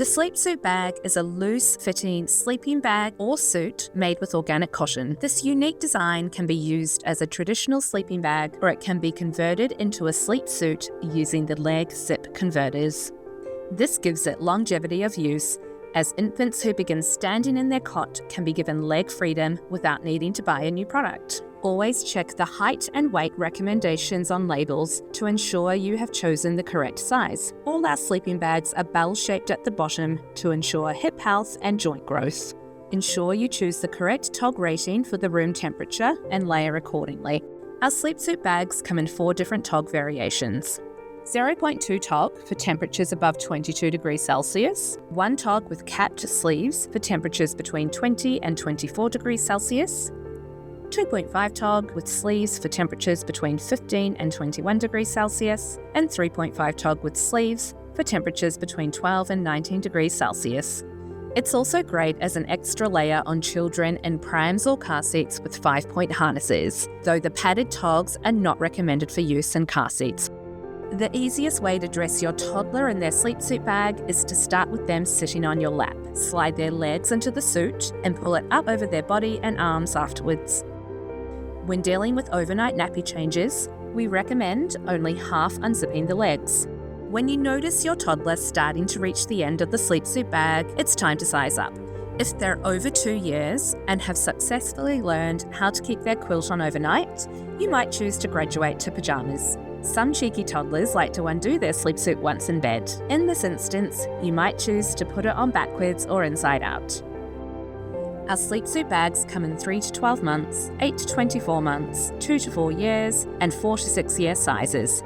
The sleep suit bag is a loose-fitting sleeping bag or suit made with organic cotton. This unique design can be used as a traditional sleeping bag, or it can be converted into a sleep suit using the leg zip converters. This gives it longevity of use, as infants who begin standing in their cot can be given leg freedom without needing to buy a new product. Always check the height and weight recommendations on labels to ensure you have chosen the correct size. All our sleeping bags are bell-shaped at the bottom to ensure hip health and joint growth. Ensure you choose the correct TOG rating for the room temperature and layer accordingly. Our sleep suit bags come in 4 different TOG variations. 0.2 TOG for temperatures above 22 degrees Celsius, 1 TOG with capped sleeves for temperatures between 20 and 24 degrees Celsius, 2.5 TOG with sleeves for temperatures between 15 and 21 degrees Celsius, and 3.5 TOG with sleeves for temperatures between 12 and 19 degrees Celsius. It's also great as an extra layer on children in prams or car seats with 5-point harnesses, though the padded TOGs are not recommended for use in car seats. The easiest way to dress your toddler in their sleep suit bag is to start with them sitting on your lap. Slide their legs into the suit and pull it up over their body and arms afterwards. When dealing with overnight nappy changes, we recommend only half unzipping the legs. When you notice your toddler starting to reach the end of the sleep suit bag, it's time to size up. If they're over 2 years and have successfully learned how to keep their quilt on overnight, you might choose to graduate to pajamas. Some cheeky toddlers like to undo their sleep suit once in bed. In this instance, you might choose to put it on backwards or inside out. Our sleep suit bags come in 3 to 12 months, 8 to 24 months, 2 to 4 years, and 4 to 6 year sizes.